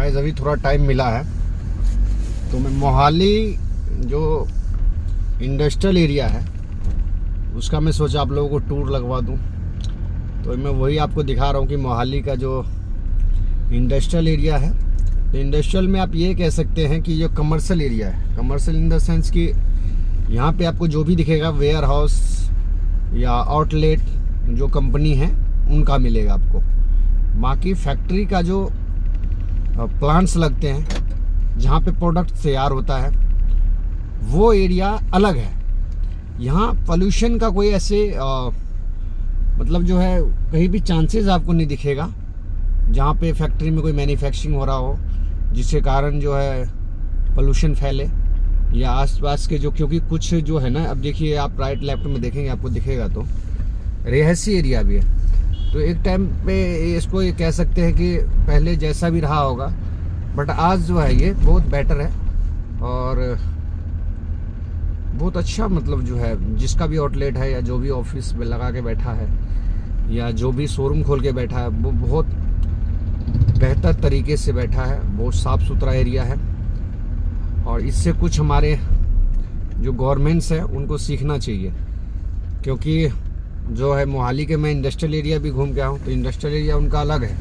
Guys अभी थोड़ा time मिला है तो मैं मोहाली जो इंडस्ट्रियल एरिया है उसका मैं सोचा आप लोगों को टूर लगवा दूं। तो मैं वही आपको दिखा रहा हूं कि मोहाली का जो इंडस्ट्रियल एरिया है, तो इंडस्ट्रियल में आप ये कह सकते हैं कि ये कमर्शियल एरिया है। कमर्शियल इन द सेंस कि यहाँ पे आपको जो भी दिखेगा वेयर हाउस या आउटलेट जो कंपनी है उनका मिलेगा आपको। बाकी फैक्ट्री का जो प्लांट्स लगते हैं जहाँ पे प्रोडक्ट तैयार होता है वो एरिया अलग है। यहाँ पोल्यूशन का कोई ऐसे मतलब जो है कहीं भी चांसेस आपको नहीं दिखेगा जहाँ पे फैक्ट्री में कोई मैन्युफैक्चरिंग हो रहा हो जिसके कारण जो है पोल्यूशन फैले या आसपास के जो, क्योंकि कुछ जो है ना, अब देखिए आप राइट लेफ्ट में देखेंगे आपको दिखेगा तो रिहायशी एरिया भी है। तो एक टाइम पे इसको ये कह सकते हैं कि पहले जैसा भी रहा होगा बट आज जो है ये बहुत बेटर है और बहुत अच्छा, मतलब जो है जिसका भी आउटलेट है या जो भी ऑफिस में लगा के बैठा है या जो भी शोरूम खोल के बैठा है वो बहुत बेहतर तरीके से बैठा है। बहुत साफ़ सुथरा एरिया है और इससे कुछ हमारे जो गवर्नमेंट्स है उनको सीखना चाहिए, क्योंकि जो है मोहाली के मैं इंडस्ट्रियल एरिया भी घूम के आया हूँ तो इंडस्ट्रियल एरिया उनका अलग है।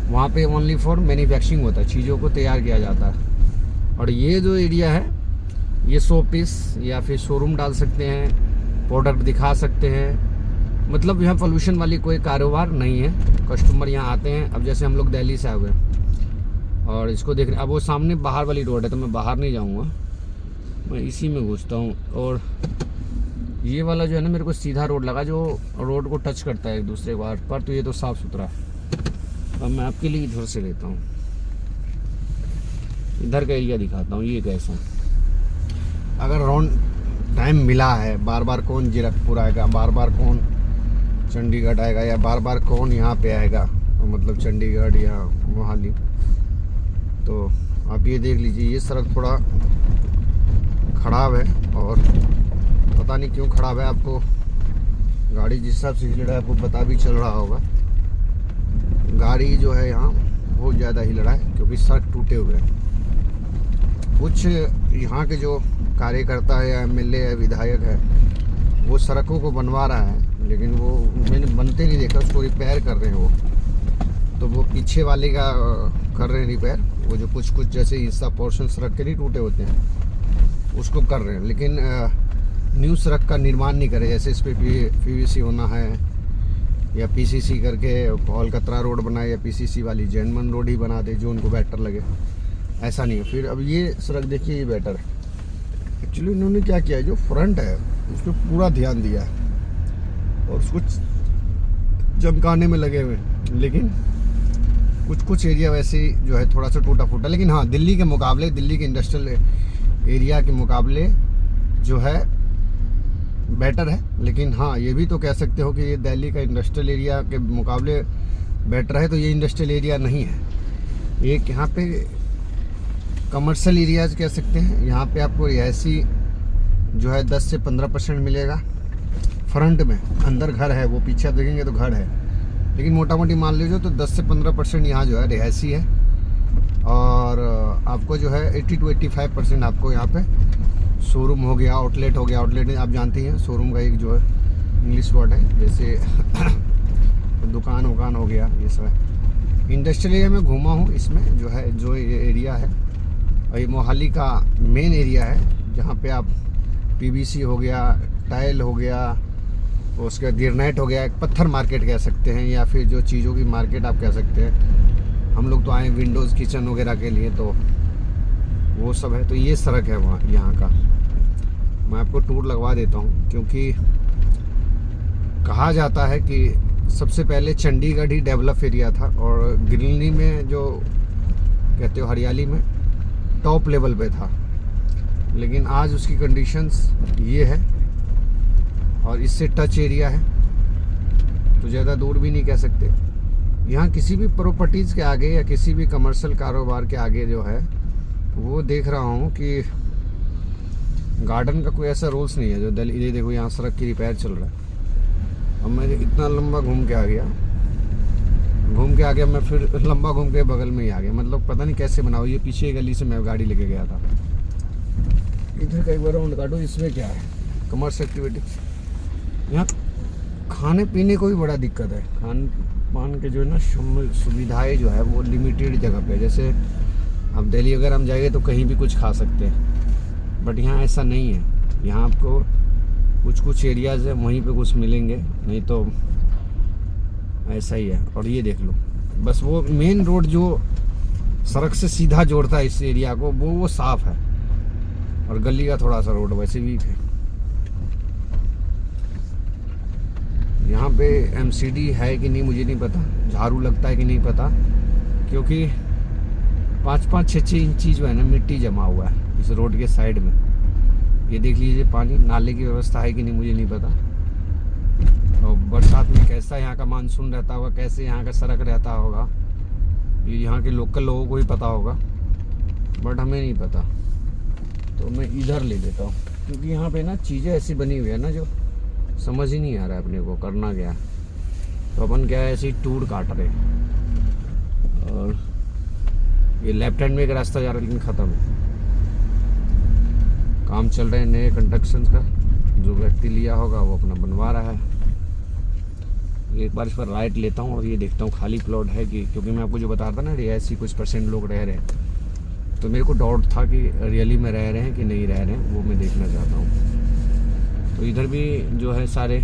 वहाँ पे ओनली फॉर मैन्युफैक्चरिंग होता है, चीज़ों को तैयार किया जाता है। और ये जो एरिया है ये शो पीस या फिर शोरूम डाल सकते हैं, प्रोडक्ट दिखा सकते हैं, मतलब यहाँ पोल्यूशन वाली कोई कारोबार नहीं है। कस्टमर यहाँ आते हैं। अब जैसे हम लोग दिल्ली से आए हुए और इसको देख रहे हैं, अब वो सामने बाहर वाली रोड है तो मैं बाहर नहीं जाऊँगा, मैं इसी में घुसता हूँ। और ये वाला जो है ना मेरे को सीधा रोड लगा जो रोड को टच करता है एक दूसरे बार पर, तो ये तो साफ़ सुथरा है। अब मैं आपके लिए इधर से लेता हूँ, इधर का एरिया दिखाता हूँ ये कैसा है। अगर राउंड टाइम मिला है, बार बार कौन जीरकपुर आएगा, बार बार कौन चंडीगढ़ आएगा या बार बार कौन यहाँ पे आएगा, मतलब चंडीगढ़ या मोहाली। तो आप ये देख लीजिए ये सड़क थोड़ा ख़राब है और पता नहीं क्यों ख़राब है। आपको गाड़ी जिस हिसाब से हिल रहा है आपको पता भी चल रहा होगा। गाड़ी जो है यहाँ बहुत ज़्यादा हिल रहा है क्योंकि सड़क टूटे हुए हैं। कुछ यहाँ के जो कार्यकर्ता है या एमएलए है, विधायक है, वो सड़कों को बनवा रहा है लेकिन वो मैंने बनते नहीं देखा, उसको रिपेयर कर रहे हैं वो। तो वो पीछे वाले का कर रहे हैं रिपेयर, वो जो कुछ कुछ जैसे हिस्सा पोर्शन सड़क के नहीं टूटे होते हैं उसको कर रहे हैं, लेकिन न्यू सड़क का निर्माण नहीं करे। जैसे इस पर पीवीसी होना है या पीसीसी करके कोलकाता रोड बनाए या पीसीसी वाली जैनमन रोड ही बना दे जो उनको बेटर लगे, ऐसा नहीं है। फिर अब ये सड़क देखिए ये बेटर है। एक्चुअली इन्होंने क्या किया है, जो फ्रंट है उस पर पूरा ध्यान दिया है और उसको चमकाने में लगे हुए हैं, लेकिन कुछ कुछ एरिया वैसे जो है थोड़ा सा टूटा फूटा। लेकिन हाँ, दिल्ली के मुकाबले, दिल्ली के इंडस्ट्रियल एरिया के मुकाबले जो है बेटर है। लेकिन हाँ, ये भी तो कह सकते हो कि ये दिल्ली का इंडस्ट्रियल एरिया के मुकाबले बेटर है, तो ये इंडस्ट्रियल एरिया नहीं है। एक यहाँ पे कमर्शियल एरियाज कह सकते हैं। यहाँ पे आपको रिहायशी जो है 10 से 15% मिलेगा फ्रंट में। अंदर घर है, वो पीछे आप देखेंगे तो घर है, लेकिन मोटा मोटी मान लीजिए तो 10 से 15% यहाँ जो है रिहायशी है। और आपको जो है 80 to 85% आपको यहाँ पे शोरूम हो गया, आउटलेट हो गया। आउटलेट आप जानती हैं शोरूम का एक जो है इंग्लिश वर्ड है, जैसे दुकान वकान हो गया, ये सब है। इंडस्ट्रियल एरिया में घूमा हूँ, इसमें जो है जो ये एरिया है और ये मोहाली का मेन एरिया है जहाँ पे आप पीवीसी हो गया, टाइल हो गया, उसके बाद गिरनाइट हो गया, एक पत्थर मार्केट कह सकते हैं या फिर जो चीज़ों की मार्केट आप कह सकते हैं। हम लोग तो आए विंडोज़ किचन वगैरह के लिए, तो वो सब है। तो ये सड़क है वहाँ यहाँ का, मैं आपको टूर लगवा देता हूँ। क्योंकि कहा जाता है कि सबसे पहले चंडीगढ़ ही डेवलप एरिया था और ग्रीनरी में जो कहते हो हरियाली में टॉप लेवल पे था, लेकिन आज उसकी कंडीशंस ये है और इससे टच एरिया है तो ज़्यादा दूर भी नहीं कह सकते। यहाँ किसी भी प्रॉपर्टीज़ के आगे या किसी भी कमर्शियल कारोबार के आगे जो है वो देख रहा हूँ कि गार्डन का कोई ऐसा रूल्स नहीं है जो दिल्ली। ये देखो यहाँ सड़क की रिपेयर चल रहा है। अब मैं इतना लंबा घूम के आ गया घूम के आ गया मैं, फिर लंबा घूम के बगल में ही आ गया। मतलब पता नहीं कैसे बनाओ, ये पीछे गली से मैं गाड़ी लेके गया था। इधर का एक बार राउंड काटो, इसमें क्या है, कमर्स एक्टिविटी। यहाँ खाने पीने को भी बड़ा दिक्कत है। खान पान के जो है ना सुविधाएं जो है वो लिमिटेड जगह पे। जैसे अब दिल्ली अगर हम जाएंगे तो कहीं भी कुछ खा सकते हैं, बट यहाँ ऐसा नहीं है। यहाँ आपको कुछ एरियाज है वहीं पे कुछ मिलेंगे, नहीं तो ऐसा ही है। और ये देख लो, बस वो मेन रोड जो सड़क से सीधा जोड़ता है इस एरिया को, वो साफ है, और गली का थोड़ा सा रोड वैसे वीक है। यहाँ पे एमसीडी है कि नहीं मुझे नहीं पता, झाड़ू लगता है कि नहीं पता, क्योंकि 5-5, 6-6 इंची जो है ना मिट्टी जमा हुआ है इस रोड के साइड में। ये देख लीजिए, पानी नाले की व्यवस्था है कि नहीं मुझे नहीं पता। और बरसात में कैसा यहाँ का मानसून रहता होगा, कैसे यहाँ का सड़क रहता होगा, ये यहाँ के लोकल लोगों को ही पता होगा, बट हमें नहीं पता। तो मैं इधर ले लेता हूँ, क्योंकि यहाँ पे ना चीज़ें ऐसी बनी हुई है ना जो समझ ही नहीं आ रहा है अपने को करना क्या है। तो अपन क्या है, ऐसे ही टूर काट रहे। और ये लेफ्ट हैंड में एक रास्ता जा रहा है लेकिन ख़त्म है, काम चल रहे हैं नए कंस्ट्रक्शन का। जो व्यक्ति लिया होगा वो अपना बनवा रहा है। एक बार इस पर राइट लेता हूँ और ये देखता हूँ खाली प्लॉट है कि, क्योंकि मैं आपको जो बता रहा था ना रिहायशी कुछ % लोग रह रहे हैं, तो मेरे को डाउट था कि रियली में रह रहे हैं कि नहीं रह रहे हैं, वो मैं देखना चाहता हूँ। तो इधर भी जो है सारे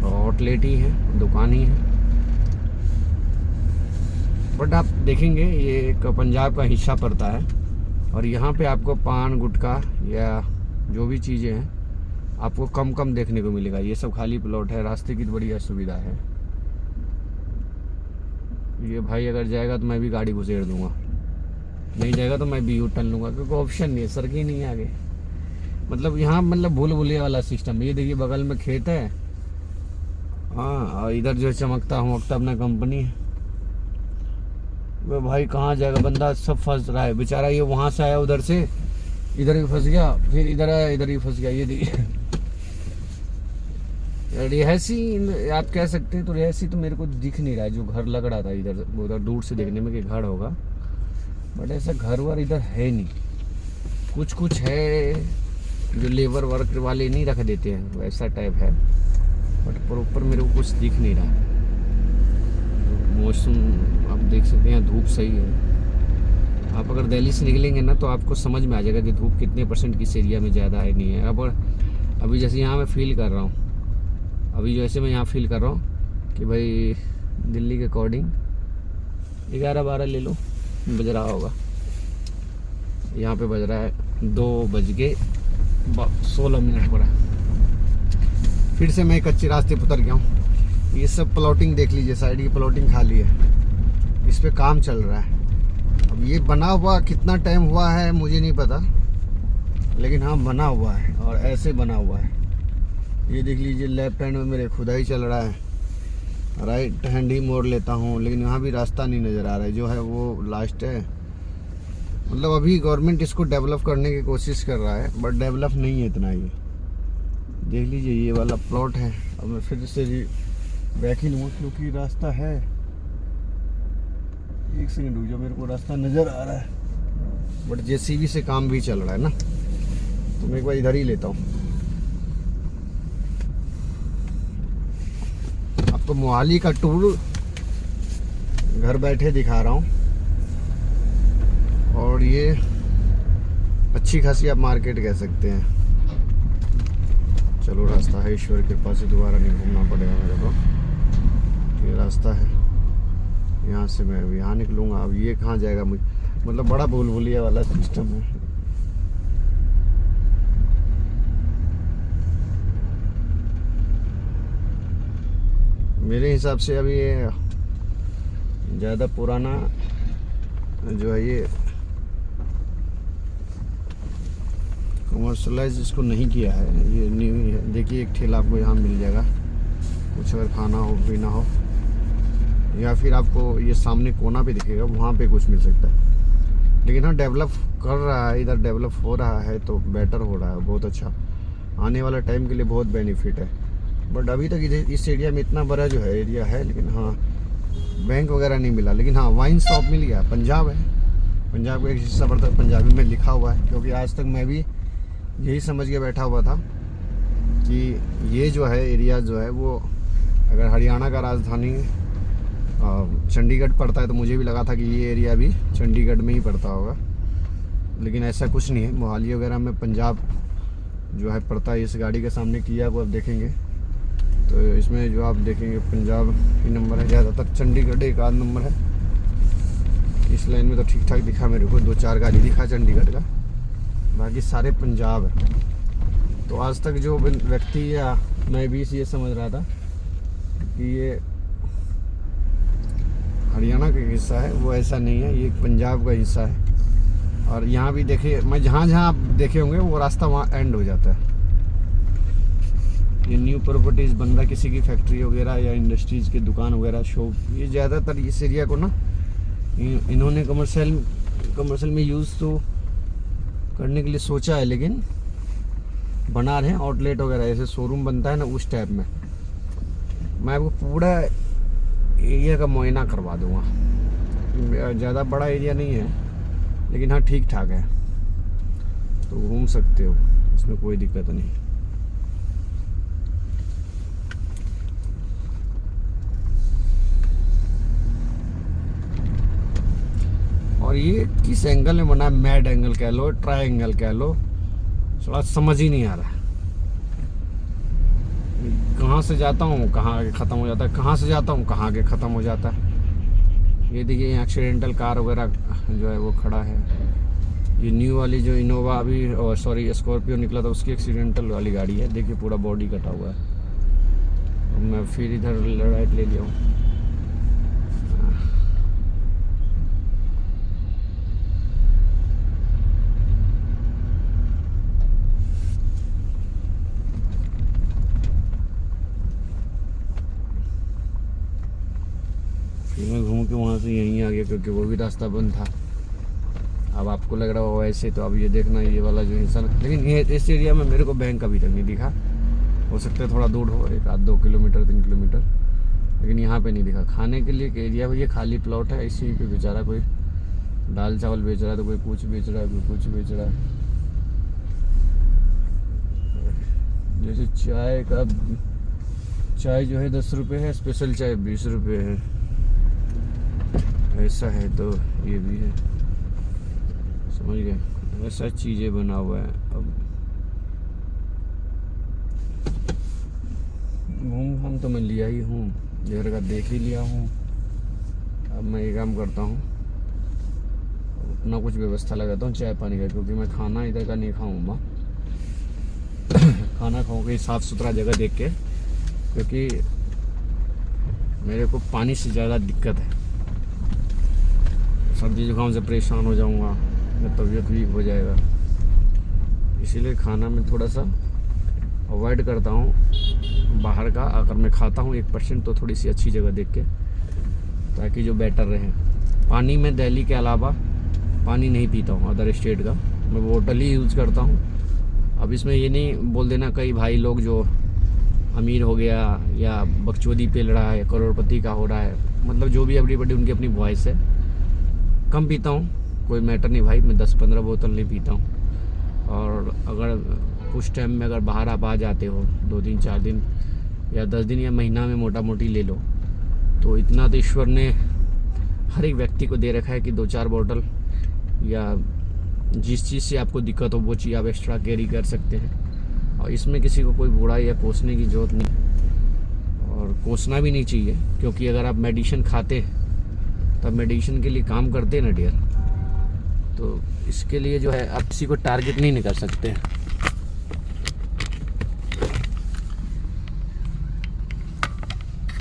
आउटलेट ही हैं, दुकान ही है, बट आप देखेंगे ये एक पंजाब का हिस्सा पड़ता है। और यहाँ पे आपको पान गुटखा या जो भी चीज़ें हैं आपको कम देखने को मिलेगा। ये सब खाली प्लॉट है, रास्ते की बढ़िया सुविधा है। ये भाई अगर जाएगा तो मैं भी गाड़ी घुसेड़ दूंगा, नहीं जाएगा तो मैं भी यू टर्न लूँगा, क्योंकि ऑप्शन नहीं है, सड़क ही नहीं है आगे। मतलब यहाँ मतलब भूल भुलैया वाला सिस्टम। ये देखिए बगल में खेत है, हाँ, और इधर जो चमकता अपना कंपनी है। वो भाई कहाँ जाएगा बंदा, सब फंस रहा है बेचारा। ये वहाँ से आया उधर से, इधर भी फंस गया, फिर इधर आया इधर भी फंस गया। ये देखिए रिहायशी आप कह सकते हैं, तो रिहायशी तो मेरे को दिख नहीं रहा है। जो घर लग रहा था इधर उधर दूर से देखने में कि घर होगा, बट ऐसा घर वर इधर है नहीं। कुछ है जो लेबर वर्क वाले नहीं रख देते हैं, वैसा टाइप है, बट प्रॉपर मेरे को कुछ दिख नहीं रहा। मौसम आप देख सकते हैं, धूप सही है। आप अगर दिल्ली से निकलेंगे ना तो आपको समझ में आ जाएगा कि धूप कितने % किस एरिया में ज़्यादा है नहीं है। अब अभी जैसे यहाँ मैं फील कर रहा हूँ, अभी जैसे मैं यहाँ फील कर रहा हूँ कि भाई दिल्ली के अकॉर्डिंग 11-12 ले लो बज रहा होगा। यहाँ पे बज रहा है 2:16 पर है। फिर से मैं कच्चे रास्ते पर उतर गया हूँ। ये सब प्लॉटिंग देख लीजिए, साइड की प्लॉटिंग खाली है, इस पे काम चल रहा है। अब ये बना हुआ कितना टाइम हुआ है मुझे नहीं पता, लेकिन हाँ बना हुआ है और ऐसे बना हुआ है। ये देख लीजिए लेफ्ट हैंड में मेरे खुदाई चल रहा है, राइट हैंड ही मोड़ लेता हूँ, लेकिन यहाँ भी रास्ता नहीं नज़र आ रहा है। जो है वो लास्ट है। मतलब अभी गवर्नमेंट इसको डेवलप करने की कोशिश कर रहा है, बट डेवलप नहीं है इतना। ये देख लीजिए ये वाला प्लॉट है। अब मैं फिर से बैक ही लूँगा क्योंकि रास्ता है। एक सेकंड रुक जाओ, मेरे को रास्ता नज़र आ रहा है, बट जेसीबी से काम भी चल रहा है ना, तो मैं एक बार इधर ही लेता हूँ। आपको मोहाली का टूर घर बैठे दिखा रहा हूँ, और ये अच्छी खासी आप मार्केट कह सकते हैं। चलो रास्ता है, ईश्वर के पास से दोबारा नहीं घूमना पड़ेगा मेरे को। ये रास्ता है, यहाँ से मैं यहाँ निकलूँगा। अब ये कहाँ जाएगा मुझे, मतलब बड़ा भूल भुलैया वाला सिस्टम है। मेरे हिसाब से अभी ये ज़्यादा पुराना जो है ये कमर्शलाइज इसको नहीं किया है, ये न्यू ही है। देखिए एक ठेला आपको यहाँ मिल जाएगा, कुछ अगर खाना हो पीना हो, या फिर आपको ये सामने कोना पे दिखेगा, वहाँ पे कुछ मिल सकता है। लेकिन हाँ डेवलप कर रहा है, इधर डेवलप हो रहा है तो बेटर हो रहा है, बहुत अच्छा। आने वाला टाइम के लिए बहुत बेनिफिट है। बट अभी तक इस एरिया में इतना बड़ा जो है एरिया है, लेकिन हाँ बैंक वगैरह नहीं मिला, लेकिन हाँ वाइन शॉप मिल गया। पंजाब है, पंजाब का एक हिस्सा पड़ता है, पंजाबी में लिखा हुआ है। क्योंकि आज तक मैं भी यही समझ के बैठा हुआ था कि ये जो है एरिया जो है वो अगर हरियाणा का राजधानी चंडीगढ़ पड़ता है तो मुझे भी लगा था कि ये एरिया भी चंडीगढ़ में ही पड़ता होगा, लेकिन ऐसा कुछ नहीं है। मोहाली वगैरह में पंजाब जो है पड़ता है। इस गाड़ी के सामने किया को आप देखेंगे तो इसमें जो आप देखेंगे पंजाब ही नंबर है, ज़्यादातर चंडीगढ़ एक आध नंबर है। इस लाइन में तो ठीक ठाक दिखा मेरे को, 2-4 गाड़ी दिखा चंडीगढ़ का, बाकी सारे पंजाब है। तो आज तक जो व्यक्ति या मैं भी ये समझ रहा था कि ये हरियाणा का हिस्सा है, वो ऐसा नहीं है, ये पंजाब का हिस्सा है। और यहाँ भी देखिए, मैं जहाँ जहाँ आप देखे होंगे वो रास्ता वहाँ एंड हो जाता है। ये न्यू प्रॉपर्टीज बन रहा है, किसी की फैक्ट्री वगैरह या इंडस्ट्रीज़ की दुकान वगैरह, शॉप, ये ज़्यादातर इस एरिया को ना इन्होंने कमर्शियल में यूज़ तो करने के लिए सोचा है, लेकिन बना रहे हैं आउटलेट वगैरह, ऐसे शोरूम बनता है ना उस टाइप में। मैं आपको पूरा एरिया का मुआयना करवा दूँगा। ज़्यादा बड़ा एरिया नहीं है, लेकिन हाँ ठीक ठाक है, तो घूम सकते हो, इसमें कोई दिक्कत नहीं। और ये किस एंगल में बना है, मैड एंगल कह लो, ट्रायंगल कह लो, थोड़ा समझ ही नहीं आ रहा है। कहाँ से जाता हूँ कहाँ आगे ख़त्म हो जाता है, कहाँ से जाता हूँ कहाँ आगे ख़त्म हो जाता है। ये देखिए यहाँ एक्सीडेंटल कार वगैरह जो है वो खड़ा है। ये न्यू वाली जो इनोवा अभी सॉरी स्कॉर्पियो निकला था उसकी एक्सीडेंटल वाली गाड़ी है। देखिए पूरा बॉडी कटा हुआ है। मैं फिर इधर राइट ले लिया हूँ। फिर मैं घूम के वहाँ से यहीं आ गया, क्योंकि वो भी रास्ता बंद था। अब आपको लग रहा हो ऐसे, तो अब ये देखना ये वाला जो हिस्सा, लेकिन ये इस एरिया में मेरे को बैंक अभी तक नहीं दिखा। हो सकता है थोड़ा दूर हो, 1-2 किलोमीटर 3 किलोमीटर, लेकिन यहाँ पे नहीं दिखा। खाने के लिए एक एरिया भैया खाली प्लॉट है, इसी पे बेचारा कोई दाल चावल बेच रहा है, तो कोई कुछ बेच रहा है, कोई कुछ बेच रहा है। जैसे चाय जो है 10 रुपये है, स्पेशल चाय 20 रुपये है, ऐसा है। तो ये भी है, समझ गए, ऐसा चीज़ें बना हुआ है। अब घूम तो मैं लिया ही हूँ, इधर का देख ही लिया हूँ। अब मैं ये काम करता हूँ, अपना कुछ व्यवस्था लगाता हूँ चाय पानी का, क्योंकि मैं खाना इधर का नहीं खाऊंगा। खाना खाऊंगा साफ़ सुथरा जगह देख के, क्योंकि मेरे को पानी से ज़्यादा दिक्कत है। सर्दी जुकाम से परेशान हो जाऊंगा, मेरा तबीयत वीक हो जाएगा, इसीलिए खाना में थोड़ा सा अवॉइड करता हूँ बाहर का। अगर मैं खाता हूँ 1% तो थोड़ी सी अच्छी जगह देख के, ताकि जो बेटर रहे। पानी में दिल्ली के अलावा पानी नहीं पीता हूँ अदर स्टेट का, मैं बोतल ही यूज़ करता हूँ। अब इसमें ये नहीं बोल देना कई भाई लोग जो अमीर हो गया या बकचोदी पेल रहा है, करोड़पति का हो रहा है, मतलब जो भी एवरीबॉडी उनकी अपनी वॉइस है। कम पीता हूँ, कोई मैटर नहीं भाई, मैं 10-15 बोतल नहीं पीता हूँ। और अगर कुछ टाइम में अगर बाहर आप आ जाते हो 2 दिन 4 दिन या 10 दिन या महीना में मोटा मोटी ले लो, तो इतना तो ईश्वर ने हर एक व्यक्ति को दे रखा है कि 2-4 बोतल या जिस चीज़ से आपको दिक्कत हो वो चीज़ आप एक्स्ट्रा कैरी कर सकते हैं। और इसमें किसी को कोई बुराई या कोसने की ज़रूरत नहीं, और कोसना भी नहीं चाहिए, क्योंकि अगर आप मेडिसिन खाते हैं तब मेडिसिन के लिए काम करते हैं ना डियर, तो इसके लिए जो है आप किसी को टारगेट नहीं कर सकते।